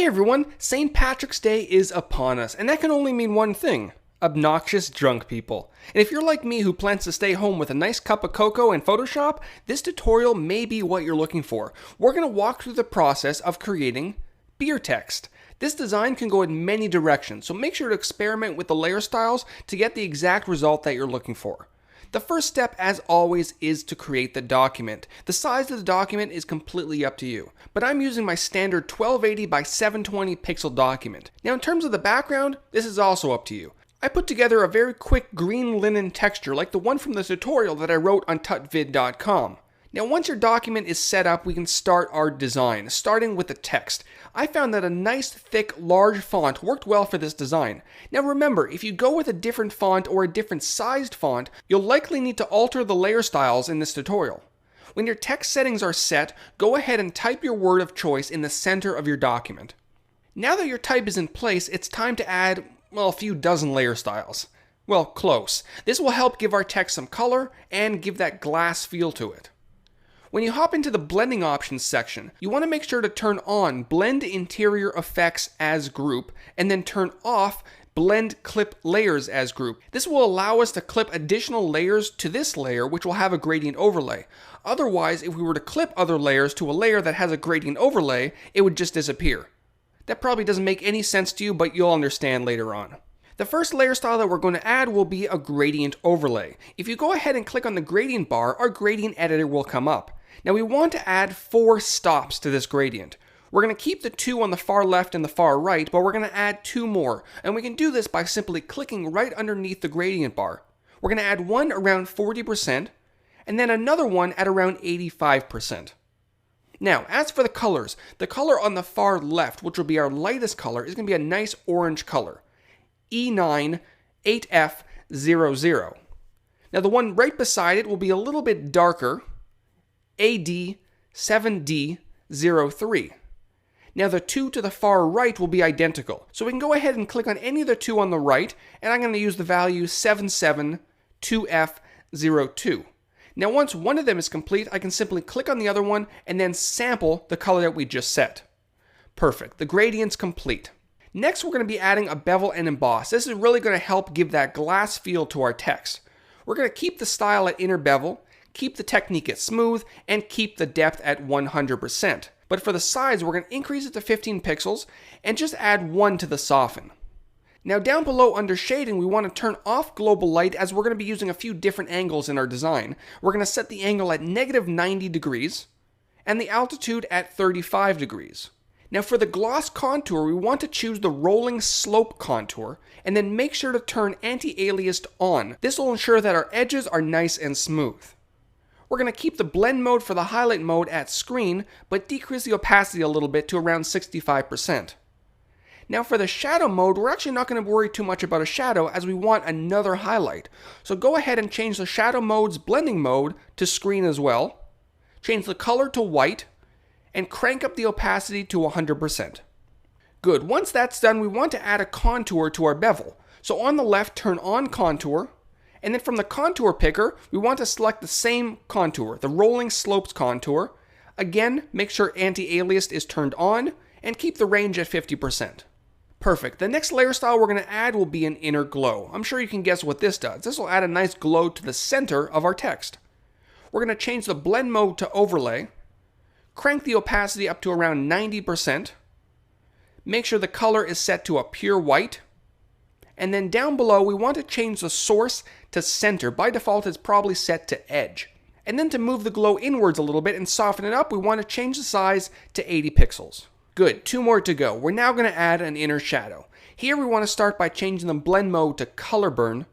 Hey everyone, St. Patrick's Day is upon us, and that can only mean one thing: obnoxious drunk people. And if you're like me who plans to stay home with a nice cup of cocoa and Photoshop, this tutorial may be what you're looking for. We're going to walk through the process of creating beer text. This design can go in many directions, so make sure to experiment with the layer styles to get the exact result that you're looking for. The first step, as always, is to create the document. The size of the document is completely up to you, but I'm using my standard 1280 by 720 pixel document. Now in terms of the background, this is also up to you. I put together a very quick green linen texture like the one from the tutorial that I wrote on tutvid.com. Now once your document is set up, we can start our design, starting with the text. I found that a nice, thick, large font worked well for this design. Now remember, if you go with a different font or a different sized font, you'll likely need to alter the layer styles in this tutorial. When your text settings are set, go ahead and type your word of choice in the center of your document. Now that your type is in place, it's time to add, well, a few dozen layer styles. Well, close. This will help give our text some color and give that glass feel to it. When you hop into the blending options section, you want to make sure to turn on Blend Interior Effects as group, and then turn off Blend Clip Layers as group. This will allow us to clip additional layers to this layer, which will have a gradient overlay. Otherwise, if we were to clip other layers to a layer that has a gradient overlay, it would just disappear. That probably doesn't make any sense to you, but you'll understand later on. The first layer style that we're going to add will be a gradient overlay. If you go ahead and click on the gradient bar, our gradient editor will come up. Now we want to add 4 stops to this gradient. We're going to keep the 2 on the far left and the far right, but we're going to add 2 more. And we can do this by simply clicking right underneath the gradient bar. We're going to add one around 40%, and then another one at around 85%. Now, as for the color on the far left, which will be our lightest color, is going to be a nice orange color. E9 8F00. Now the one right beside it will be a little bit darker, AD7D03. Now the 2 to the far right will be identical, so we can go ahead and click on any of the 2 on the right, and I'm going to use the value 772F02. Now once one of them is complete, I can simply click on the other one and then sample the color that we just set. Perfect, the gradient's complete. Next we're going to be adding a bevel and emboss. This is really going to help give that glass feel to our text. We're going to keep the style at inner bevel, keep the technique at smooth, and keep the depth at 100%. But for the size, we're going to increase it to 15 pixels and just add 1 to the soften. Now down below under shading, we want to turn off global light as we're going to be using a few different angles in our design. We're going to set the angle at -90 degrees and the altitude at 35 degrees. Now for the gloss contour, we want to choose the rolling slope contour and then make sure to turn anti-aliased on. This will ensure that our edges are nice and smooth. We're going to keep the blend mode for the highlight mode at screen, but decrease the opacity a little bit to around 65%. Now for the shadow mode, we're actually not going to worry too much about a shadow as we want another highlight. So go ahead and change the shadow mode's blending mode to screen as well. Change the color to white and crank up the opacity to 100%. Good, once that's done, we want to add a contour to our bevel. So on the left, turn on contour. And then from the contour picker, we want to select the same contour, the rolling slopes contour. Again, make sure anti-aliased is turned on and keep the range at 50%. Perfect. The next layer style we're going to add will be an inner glow. I'm sure you can guess what this does. This will add a nice glow to the center of our text. We're going to change the blend mode to overlay, crank the opacity up to around 90%, make sure the color is set to a pure white, and then down below we want to change the source to center. By default it's probably set to edge. And then to move the glow inwards a little bit and soften it up, we want to change the size to 80 pixels. Good, 2 more to go. We're now going to add an inner shadow. Here we want to start by changing the blend mode to color burn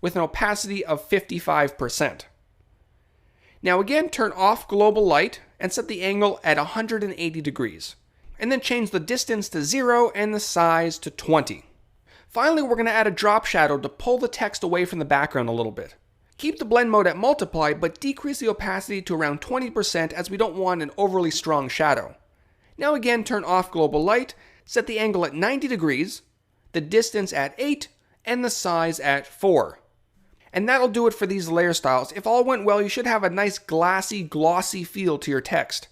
with an opacity of 55%. Now again, turn off global light and set the angle at 180 degrees. And then change the distance to 0 and the size to 20. Finally, we're going to add a drop shadow to pull the text away from the background a little bit. Keep the blend mode at multiply, but decrease the opacity to around 20% as we don't want an overly strong shadow. Now again, turn off global light, set the angle at 90 degrees, the distance at 8, and the size at 4. And that'll do it for these layer styles. If all went well, you should have a nice glassy, glossy feel to your text.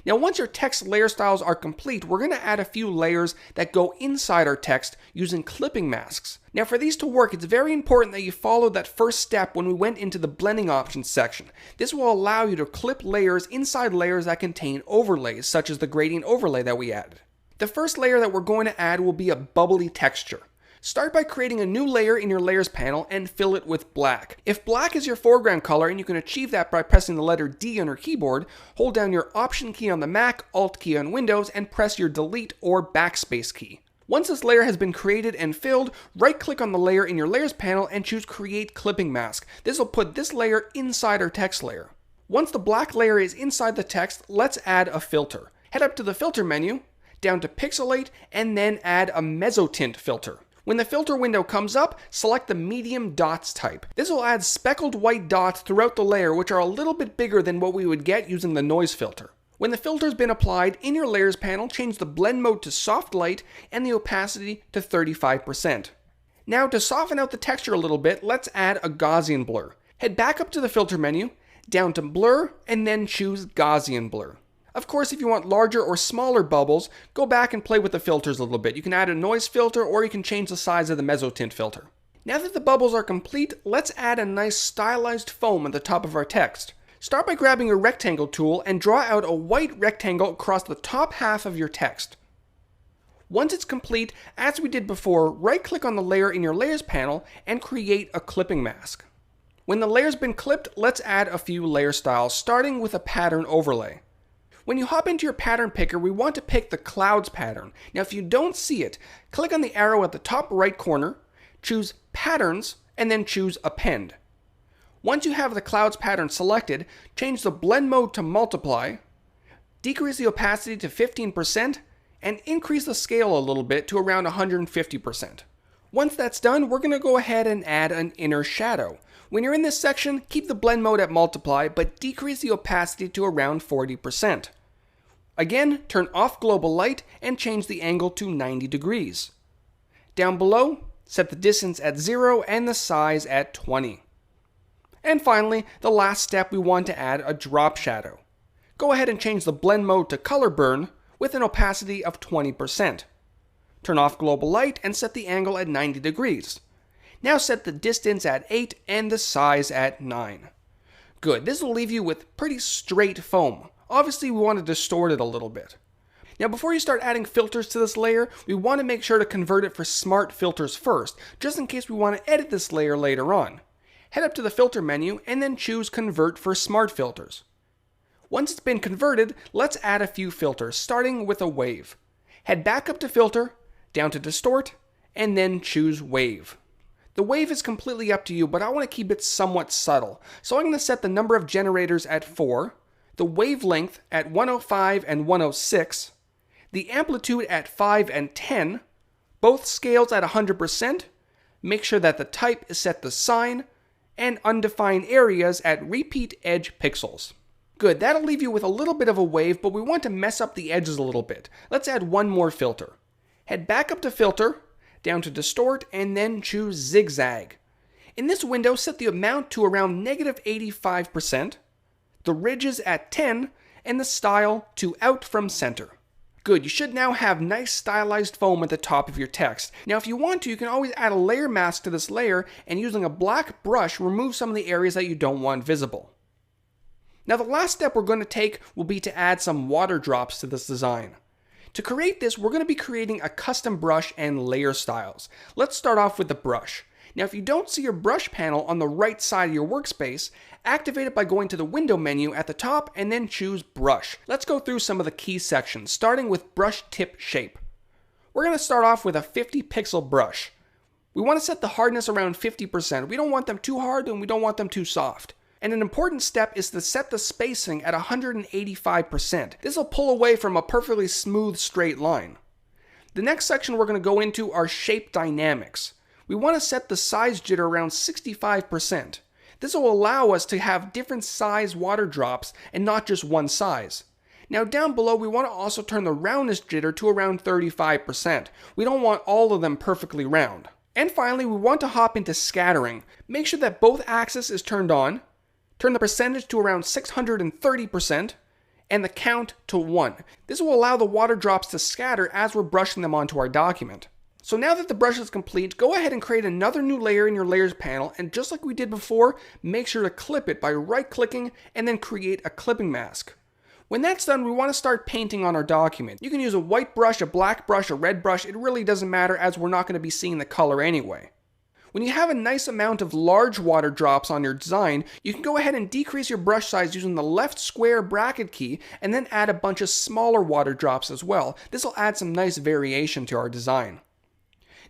Now once your text layer styles are complete, we're going to add a few layers that go inside our text using clipping masks. Now for these to work, it's very important that you follow that first step when we went into the blending options section. This will allow you to clip layers inside layers that contain overlays, such as the gradient overlay that we added. The first layer that we're going to add will be a bubbly texture. Start by creating a new layer in your layers panel and fill it with black. If black is your foreground color, and you can achieve that by pressing the letter D on your keyboard, hold down your Option key on the Mac, Alt key on Windows, and press your Delete or Backspace key. Once this layer has been created and filled, right-click on the layer in your layers panel and choose Create Clipping Mask. This will put this layer inside our text layer. Once the black layer is inside the text, let's add a filter. Head up to the Filter menu, down to Pixelate, and then add a Mezzotint Filter. When the filter window comes up, select the medium dots type. This will add speckled white dots throughout the layer, which are a little bit bigger than what we would get using the noise filter. When the filter's been applied, in your layers panel, change the blend mode to soft light and the opacity to 35%. Now to soften out the texture a little bit, let's add a Gaussian blur. Head back up to the filter menu, down to blur, and then choose Gaussian blur. Of course, if you want larger or smaller bubbles, go back and play with the filters a little bit. You can add a noise filter, or you can change the size of the Mezzotint filter. Now that the bubbles are complete, let's add a nice stylized foam at the top of our text. Start by grabbing your rectangle tool and draw out a white rectangle across the top half of your text. Once it's complete, as we did before, right-click on the layer in your layers panel and create a clipping mask. When the layer's been clipped, let's add a few layer styles, starting with a pattern overlay. When you hop into your pattern picker, we want to pick the clouds pattern. Now if you don't see it, click on the arrow at the top right corner, choose Patterns, and then choose Append. Once you have the clouds pattern selected, change the blend mode to multiply, decrease the opacity to 15%, and increase the scale a little bit to around 150%. Once that's done, we're going to go ahead and add an inner shadow. When you're in this section, keep the blend mode at multiply, but decrease the opacity to around 40%. Again, turn off global light and change the angle to 90 degrees. Down below, set the distance at 0 and the size at 20. And finally, the last step, we want to add a drop shadow. Go ahead and change the blend mode to color burn with an opacity of 20%. Turn off global light and set the angle at 90 degrees. Now set the distance at 8 and the size at 9. Good, this will leave you with pretty straight foam. Obviously we want to distort it a little bit. Now before you start adding filters to this layer, we want to make sure to convert it for smart filters first, just in case we want to edit this layer later on. Head up to the filter menu and then choose Convert for Smart Filters. Once it's been converted, let's add a few filters, starting with a wave. Head back up to Filter, down to Distort, and then choose Wave. The wave is completely up to you, but I want to keep it somewhat subtle. So I'm going to set the number of generators at 4, the wavelength at 105 and 106, the amplitude at 5 and 10, both scales at 100%, make sure that the type is set to sine, and undefined areas at repeat edge pixels. Good, that'll leave you with a little bit of a wave, but we want to mess up the edges a little bit. Let's add one more filter. Head back up to Filter, down to Distort, and then choose Zigzag. In this window, set the amount to around -85%, the ridges at 10, and the style to out from center. Good, you should now have nice stylized foam at the top of your text. Now if you want to, you can always add a layer mask to this layer, and using a black brush, remove some of the areas that you don't want visible. Now the last step we're going to take will be to add some water drops to this design. To create this, we're going to be creating a custom brush and layer styles. Let's start off with the brush. Now if you don't see your brush panel on the right side of your workspace, activate it by going to the window menu at the top and then choose Brush. Let's go through some of the key sections, starting with brush tip shape. We're going to start off with a 50 pixel brush. We want to set the hardness around 50%. We don't want them too hard and we don't want them too soft. And an important step is to set the spacing at 185%. This will pull away from a perfectly smooth straight line. The next section we're going to go into are shape dynamics. We want to set the size jitter around 65%. This will allow us to have different size water drops and not just one size. Now down below, we want to also turn the roundness jitter to around 35%. We don't want all of them perfectly round. And finally, we want to hop into scattering. Make sure that both axes is turned on. Turn the percentage to around 630%, and the count to 1. This will allow the water drops to scatter as we're brushing them onto our document. So now that the brush is complete, go ahead and create another new layer in your layers panel, and just like we did before, make sure to clip it by right-clicking and then create a clipping mask. When that's done, we want to start painting on our document. You can use a white brush, a black brush, a red brush, it really doesn't matter as we're not going to be seeing the color anyway. When you have a nice amount of large water drops on your design, you can go ahead and decrease your brush size using the left square bracket key and then add a bunch of smaller water drops as well. This will add some nice variation to our design.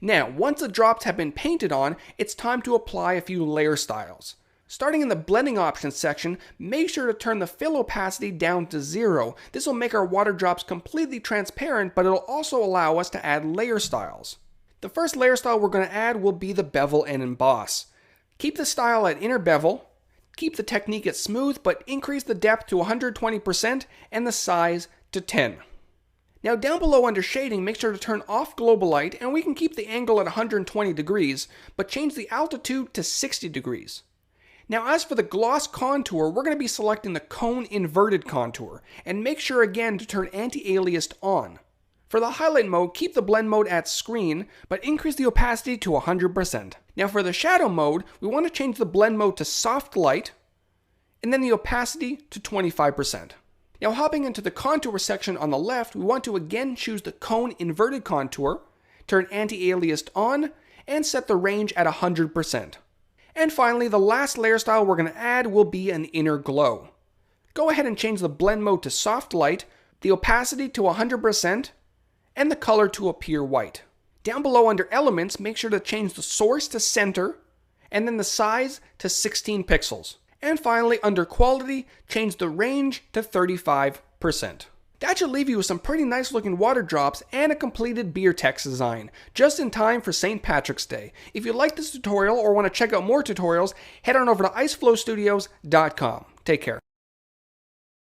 Now, once the drops have been painted on, it's time to apply a few layer styles. Starting in the blending options section, make sure to turn the fill opacity down to 0. This will make our water drops completely transparent, but it'll also allow us to add layer styles. The first layer style we're going to add will be the Bevel and Emboss. Keep the style at inner bevel, keep the technique at smooth, but increase the depth to 120% and the size to 10. Now down below under shading, make sure to turn off global light, and we can keep the angle at 120 degrees, but change the altitude to 60 degrees. Now as for the gloss contour, we're going to be selecting the cone inverted contour, and make sure again to turn anti-aliased on. For the highlight mode, keep the blend mode at screen, but increase the opacity to 100%. Now for the shadow mode, we want to change the blend mode to soft light, and then the opacity to 25%. Now hopping into the contour section on the left, we want to again choose the cone inverted contour, turn anti-aliased on, and set the range at 100%. And finally, the last layer style we're going to add will be an inner glow. Go ahead and change the blend mode to soft light, the opacity to 100%, and the color to appear white. Down below under elements, make sure to change the source to center, and then the size to 16 pixels. And finally, under quality, change the range to 35%. That should leave you with some pretty nice looking water drops and a completed beer text design, just in time for St. Patrick's Day. If you like this tutorial or want to check out more tutorials, head on over to iceflowstudios.com. Take care.